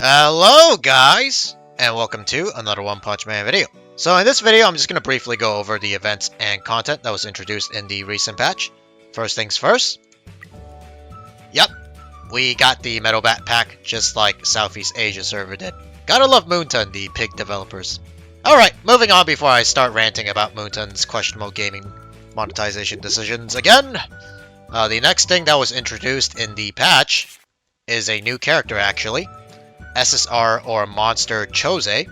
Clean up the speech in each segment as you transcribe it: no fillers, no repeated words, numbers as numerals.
Hello guys, and welcome to another One Punch Man video. So in this video, I'm just going to briefly go over the events and content that was introduced in the recent patch. First things first. Yep, we got the Metal Backpack just like Southeast Asia server did. Gotta love Moonton, the pig developers. Alright, moving on before I start ranting about Moonton's questionable gaming monetization decisions again. The next thing that was introduced in the patch is a new character actually. SSR or Monster CHOZE.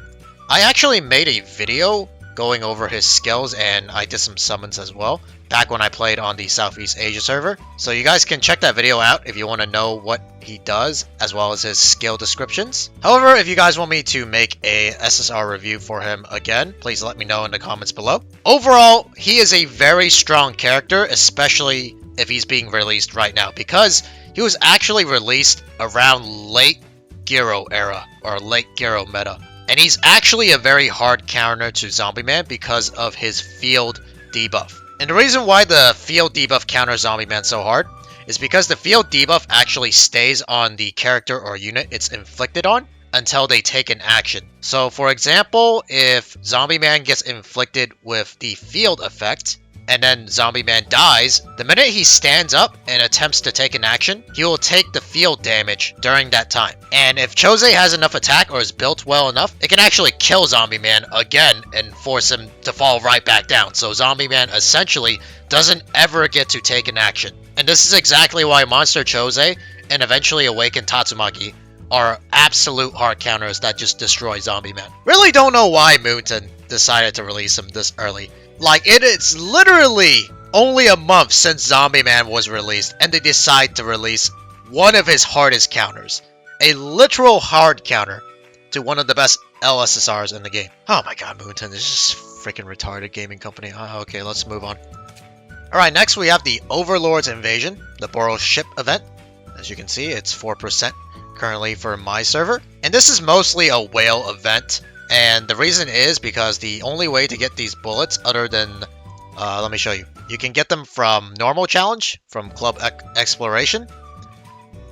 I actually made a video going over his skills and I did some summons as well back when I played on the Southeast Asia server. So you guys can check that video out if you want to know what he does as well as his skill descriptions. However, if you guys want me to make a SSR review for him again, please let me know in the comments below. Overall, he is a very strong character, especially if he's being released right now because he was actually released around late Gyro era or late Gyro meta, and he's actually a very hard counter to Zombie Man because of his field debuff. And the reason why the field debuff counters Zombie Man so hard is because the field debuff actually stays on the character or unit it's inflicted on until they take an action. So for example, if Zombie Man gets inflicted with the field effect and then Zombie Man dies, the minute he stands up and attempts to take an action, he will take the field damage during that time. And if CHOZE has enough attack or is built well enough, it can actually kill Zombie Man again and force him to fall right back down. So Zombie Man essentially doesn't ever get to take an action. And this is exactly why Monster CHOZE and eventually Awakened Tatsumaki are absolute hard counters that just destroy Zombie Man. Really don't know why Moonton decided to release him this early. Like, it's literally only a month since Zombie Man was released, and they decide to release one of his hardest counters. A literal hard counter to one of the best LSSRs in the game. Oh my god, Moonton, this is freaking retarded gaming company. Okay, let's move on. Alright, next we have the Overlord's Invasion, the Boros ship event. As you can see, it's 4% currently for my server. And this is mostly a whale event. And the reason is because the only way to get these bullets other than, let me show you. You can get them from normal challenge, from club exploration,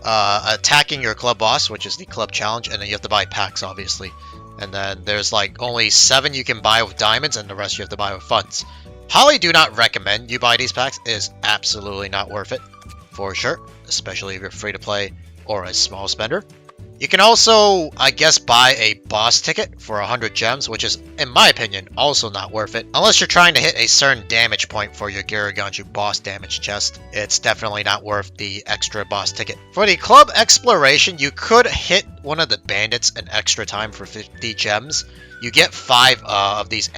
attacking your club boss, which is the club challenge, and then you have to buy packs, obviously. And then there's like only 7 you can buy with diamonds, and the rest you have to buy with funds. Highly do not recommend you buy these packs. It is absolutely not worth it, for sure, especially if you're free to play or a small spender. You can also, I guess, buy a boss ticket for 100 gems, which is, in my opinion, also not worth it. Unless you're trying to hit a certain damage point for your Giraganju boss damage chest. It's definitely not worth the extra boss ticket. For the club exploration, you could hit one of the bandits an extra time for 50 gems. You get 5 of these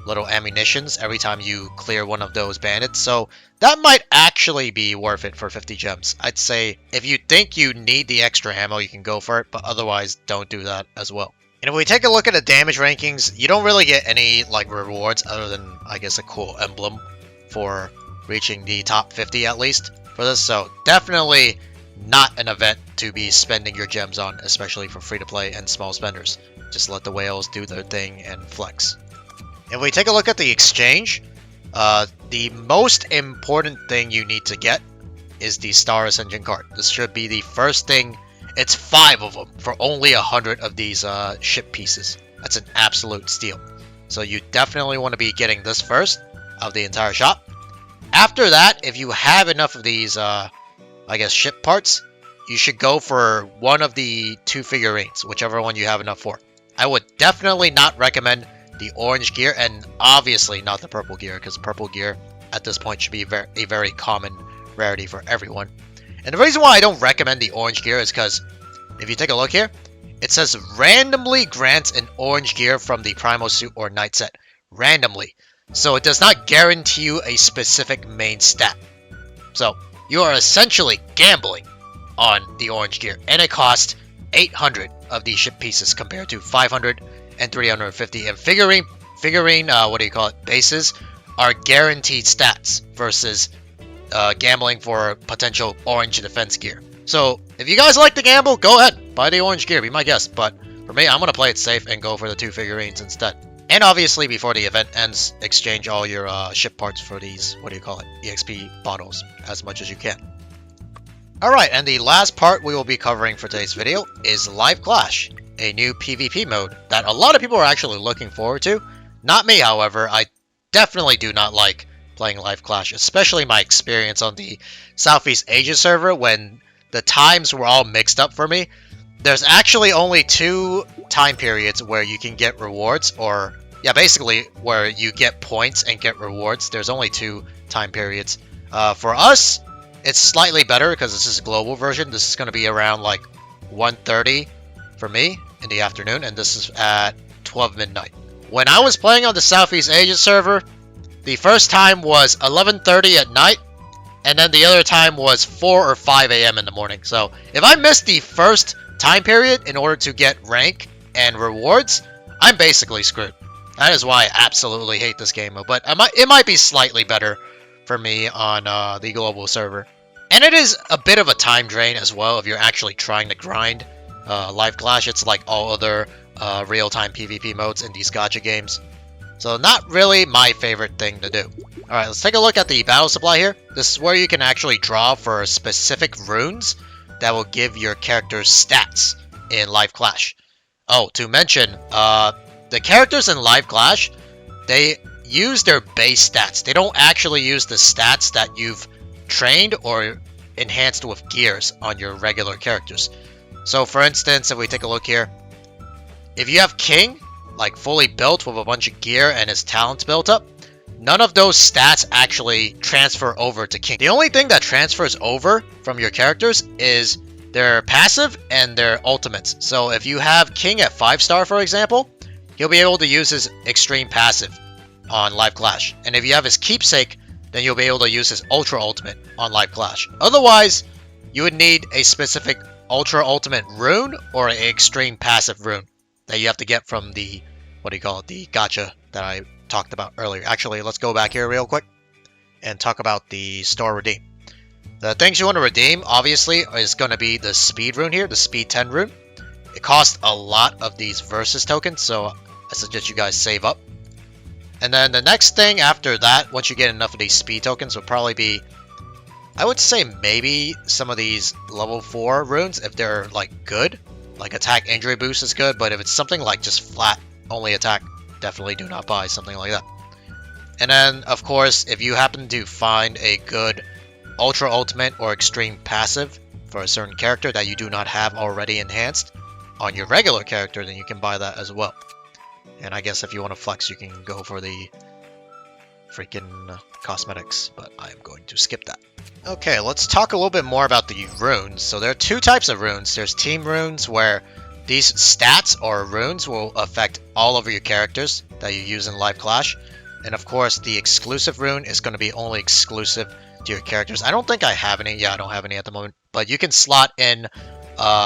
little ammunitions every time you clear one of those bandits, so that might actually be worth it for 50 gems. I'd say if you think you need the extra ammo, you can go for it, but otherwise don't do that as well. And if we take a look at the damage rankings, you don't really get any like rewards other than, I guess, a cool emblem for reaching the top 50 at least for this, so definitely not an event to be spending your gems on, especially for free to play and small spenders. Just let the whales do their thing and flex. If we take a look at the exchange, the most important thing you need to get is the Star Ascension card. This should be the first thing. It's 5 of them for only 100 of these ship pieces. That's an absolute steal. So you definitely want to be getting this first of the entire shop. After that, if you have enough of these, I guess, ship parts, you should go for one of the 2 figurines, whichever one you have enough for. I would definitely not recommend the orange gear, and obviously not the purple gear, because purple gear at this point should be a very common rarity for everyone. And the reason why I don't recommend the orange gear is because if you take a look here, it says randomly grants an orange gear from the Primal Suit or Night Set. Randomly. So it does not guarantee you a specific main stat. So you are essentially gambling on the orange gear, and it costs 800 of these ship pieces compared to 500 and 350, and figurine bases are guaranteed stats versus gambling for potential orange defense gear. So if you guys like to gamble, go ahead, buy the orange gear, be my guest, but for me, I'm gonna play it safe and go for the 2 figurines instead. And obviously, before the event ends, exchange all your ship parts for these, what do you call it, EXP bottles, as much as you can. Alright, and the last part we will be covering for today's video is Live Clash, a new PvP mode that a lot of people are actually looking forward to. Not me, however. I definitely do not like playing Live Clash, especially my experience on the Southeast Asia server when the times were all mixed up for me. There's actually only 2 time periods where you can get rewards, or yeah, basically where you get points and get rewards. There's only 2 time periods. For us, it's slightly better because this is a global version. This is going to be around like 1:30 for me in the afternoon, and this is at 12 midnight. When I was playing on the Southeast Asia server, the first time was 11:30 at night, and then the other time was 4 or 5 a.m. in the morning. So if I missed the first time period in order to get rank and rewards, I'm basically screwed. That is why I absolutely hate this game mode, but it might be slightly better for me on the global server. And it is a bit of a time drain as well if you're actually trying to grind Live Clash. It's like all other real-time PvP modes in these gacha games. So not really my favorite thing to do. Alright, let's take a look at the battle supply here. This is where you can actually draw for specific runes that will give your characters stats in Live Clash. Oh, to mention, the characters in Live Clash, they use their base stats. They don't actually use the stats that you've trained or enhanced with gears on your regular characters. So for instance, if we take a look here, if you have King, like fully built with a bunch of gear and his talents built up, none of those stats actually transfer over to King. The only thing that transfers over from your characters is their passive and their ultimates. So if you have King at 5-star, for example, he'll be able to use his extreme passive on Live Clash. And if you have his keepsake, then you'll be able to use his ultra ultimate on Live Clash. Otherwise, you would need a specific ultra ultimate rune or an extreme passive rune that you have to get from the, what do you call it, the gacha that I talked about earlier. Actually, let's go back here real quick and talk about the store redeem. The things you want to redeem, obviously, is going to be the speed rune here, the speed 10 rune. It costs a lot of these versus tokens, so I suggest you guys save up. And then the next thing after that, once you get enough of these speed tokens, will probably be, I would say maybe some of these level 4 runes, if they're like good. Like attack injury boost is good, but if it's something like just flat only attack, definitely do not buy something like that. And then, of course, if you happen to find a good ultra ultimate or extreme passive for a certain character that you do not have already enhanced on your regular character, then you can buy that as well. And I guess if you want to flex, you can go for the freaking cosmetics, but I'm going to skip that. Okay, let's talk a little bit more about the runes. So there are 2 types of runes. There's team runes, where these stats or runes will affect all of your characters that you use in Live Clash. And of course, the exclusive rune is going to be only exclusive to your characters. I don't think I have any. Yeah, I don't have any at the moment. But you can slot in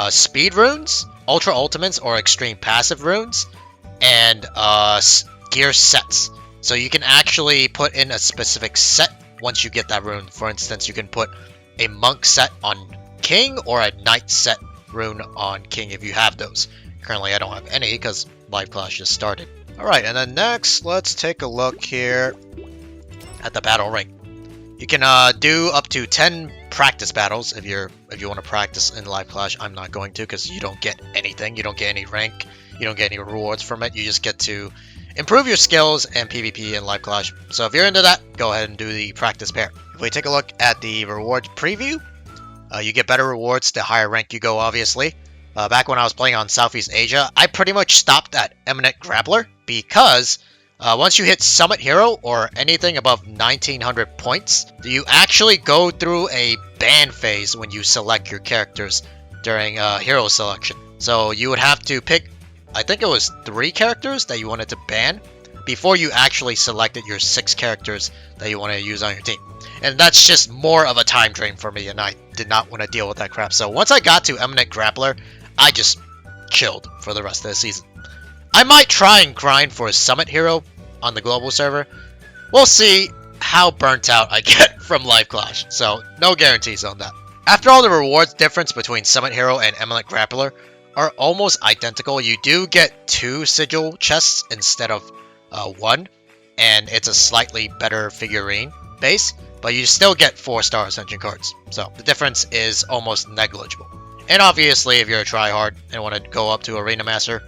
speed runes, ultra ultimates, or extreme passive runes, and gear sets. So you can actually put in a specific set once you get that rune. For instance, you can put a monk set on King or a knight set rune on King if you have those. Currently, I don't have any because Live Clash just started. Alright, and then next, let's take a look here at the battle ring. You can do up to 10 practice battles if you want to practice in Live Clash. I'm not going to because you don't get anything. You don't get any rank. You don't get any rewards from it. You just get to improve your skills and PvP in Live Clash. So if you're into that, go ahead and do the practice pair. If we take a look at the reward preview, you get better rewards the higher rank you go, obviously. Back when I was playing on Southeast Asia, I pretty much stopped at Eminent Grappler because once you hit Summit Hero or anything above 1900 points, you actually go through a ban phase when you select your characters during hero selection. So you would have to pick, I think it was 3 characters that you wanted to ban before you actually selected your 6 characters that you want to use on your team. And that's just more of a time drain for me, and I did not want to deal with that crap. So once I got to Eminent Grappler, I just chilled for the rest of the season. I might try and grind for a Summit Hero on the global server. We'll see how burnt out I get from Live Clash, so no guarantees on that. After all, the rewards difference between Summit Hero and Eminent Grappler are almost identical. You do get 2 sigil chests instead of 1, and it's a slightly better figurine base, but you still get 4-star Ascension cards. So the difference is almost negligible. And obviously, if you're a tryhard and want to go up to Arena Master,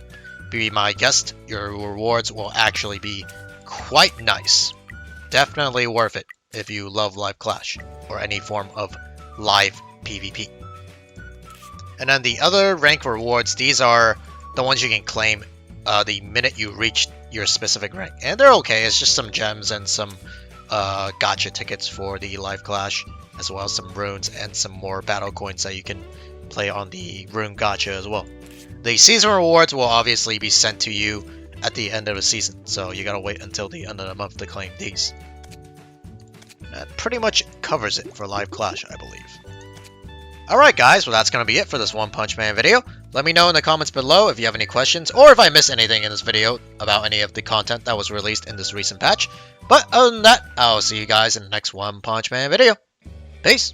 be my guest, your rewards will actually be quite nice. Definitely worth it if you love Live Clash or any form of live PvP. And then the other rank rewards, these are the ones you can claim the minute you reach your specific rank. And they're okay, it's just some gems and some gacha tickets for the Live Clash, as well as some runes and some more battle coins that you can play on the rune gacha as well. The season rewards will obviously be sent to you at the end of the season, so you gotta wait until the end of the month to claim these. That pretty much covers it for Live Clash, I believe. Alright guys, well that's gonna be it for this One Punch Man video. Let me know in the comments below if you have any questions, or if I missed anything in this video about any of the content that was released in this recent patch. But other than that, I'll see you guys in the next One Punch Man video. Peace!